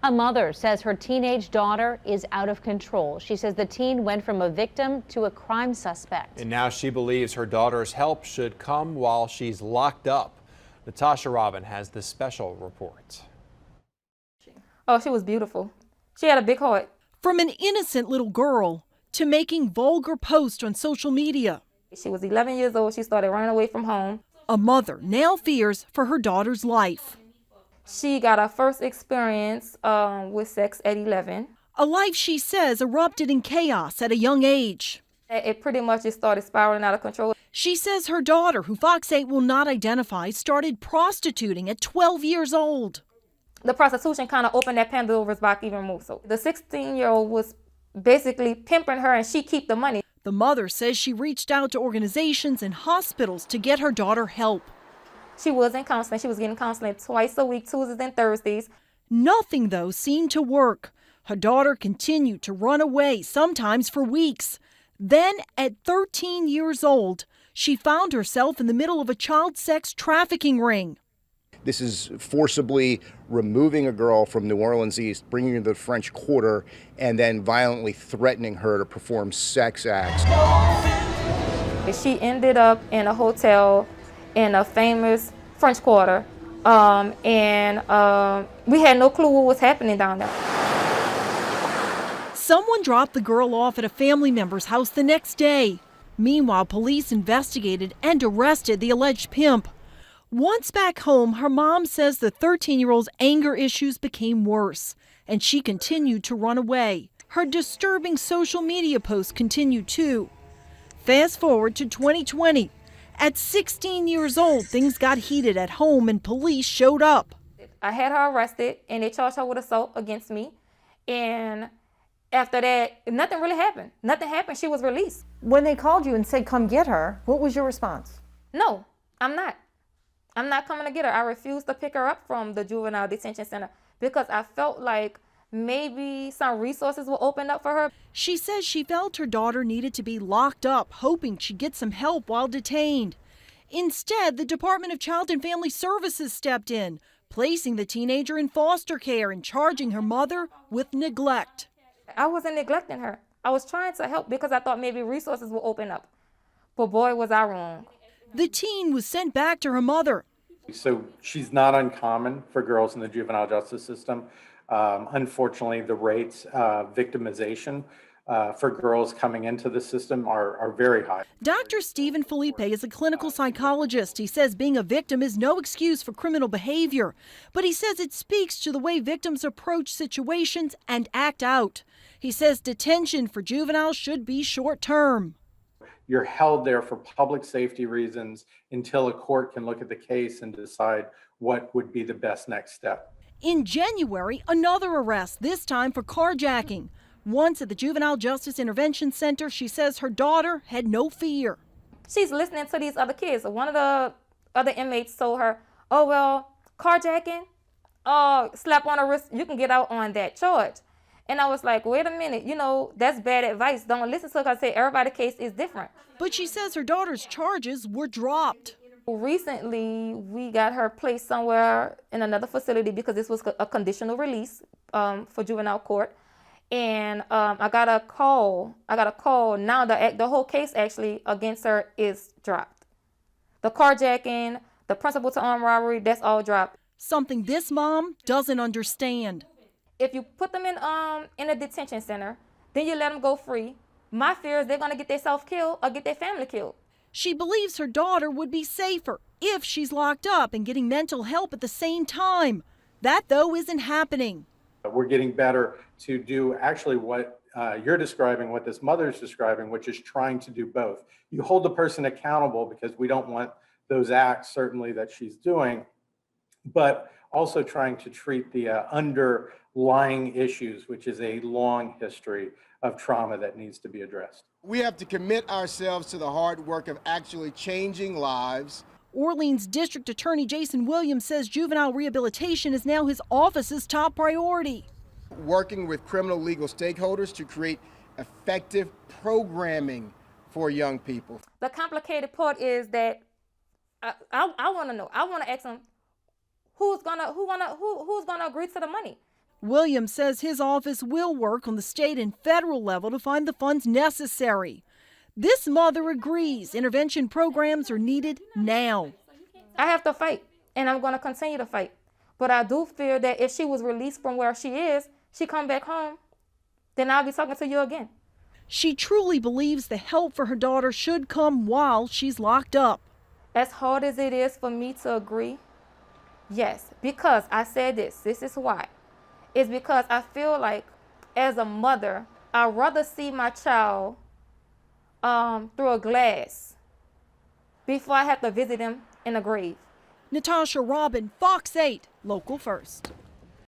A mother says her teenage daughter is out of control. She says the teen went from a victim to a crime suspect. And now she believes her daughter's help should come while she's locked up. Natasha Robin has this special report. Oh, she was beautiful. She had a big heart. From an innocent little girl to making vulgar posts on social media. She was 11 years old. She started running away from home. A mother now fears for her daughter's life. She got her first experience with sex at 11. A life she says erupted in chaos at a young age. It pretty much just started spiraling out of control. She says her daughter, who Fox 8 will not identify, started prostituting at 12 years old. The prostitution kind of opened that Pandora's box even more so. The 16-year-old was basically pimping her and she kept the money. The mother says she reached out to organizations and hospitals to get her daughter help. She was in counseling. She was getting counseling twice a week, Tuesdays and Thursdays. Nothing, though, seemed to work. Her daughter continued to run away, sometimes for weeks. Then, at 13 years old, she found herself in the middle of a child sex trafficking ring. This is forcibly removing a girl from New Orleans East, bringing her to the French Quarter, and then violently threatening her to perform sex acts. She ended up in a hotel in a famous French Quarter, and we had no clue what was happening down there. Someone dropped the girl off at a family member's house the next day. Meanwhile, police investigated and arrested the alleged pimp. Once back home, her mom says the 13-year-old's anger issues became worse, and she continued to run away. Her disturbing social media posts continued too. Fast forward to 2020. At 16 years old, things got heated at home and police showed up. I had her arrested and they charged her with assault against me. And after that, nothing really happened. Nothing happened. She was released. When they called you and said, come get her, what was your response? No, I'm not. I'm not coming to get her. I refused to pick her up from the juvenile detention center because I felt like maybe some resources will open up for her. She says she felt her daughter needed to be locked up, hoping she'd get some help while detained. Instead, the Department of Child and Family Services stepped in, placing the teenager in foster care and charging her mother with neglect. I wasn't neglecting her. I was trying to help because I thought maybe resources will open up. But boy, was I wrong. The teen was sent back to her mother. So she's not uncommon for girls in the juvenile justice system. Unfortunately, the rates of victimization for girls coming into the system are very high. Dr. Stephen Felipe is a clinical psychologist. He says being a victim is no excuse for criminal behavior, but he says it speaks to the way victims approach situations and act out. He says detention for juveniles should be short term. You're held there for public safety reasons until a court can look at the case and decide what would be the best next step. In January, another arrest, this time for carjacking. Once at the Juvenile Justice Intervention Center, she says her daughter had no fear. She's listening to these other kids. One of the other inmates told her, oh, well, carjacking, slap on her wrist, you can get out on that charge. And I was like, wait a minute, that's bad advice. Don't listen to her because I said everybody's case is different. But she says her daughter's charges were dropped. Recently, we got her placed somewhere in another facility because this was a conditional release for juvenile court. And I got a call now. The whole case actually against her is dropped. The carjacking, the principal to armed robbery, that's all dropped. Something this mom doesn't understand. If you put them in a detention center, then you let them go free. My fear is they're going to get themselves killed or get their family killed. She believes her daughter would be safer if she's locked up and getting mental help at the same time. That, though, isn't happening. We're getting better to do actually what you're describing, what this mother's describing, which is trying to do both. You hold the person accountable because we don't want those acts, certainly, that she's doing, but also trying to treat the underlying issues, which is a long history of trauma that needs to be addressed. We have to commit ourselves to the hard work of actually changing lives. Orleans District Attorney Jason Williams says juvenile rehabilitation is now his office's top priority. Working with criminal legal stakeholders to create effective programming for young people. The complicated part is that I want to know. I want to ask them who's gonna agree to the money. Williams says his office will work on the state and federal level to find the funds necessary. This mother agrees intervention programs are needed now. I have to fight, and I'm going to continue to fight. But I do fear that if she was released from where she is, she come back home, then I'll be talking to you again. She truly believes the help for her daughter should come while she's locked up. As hard as it is for me to agree, yes, because I said this is why. It's because I feel like as a mother, I'd rather see my child through a glass before I have to visit him in a grave. Natasha Robin, Fox 8, Local First.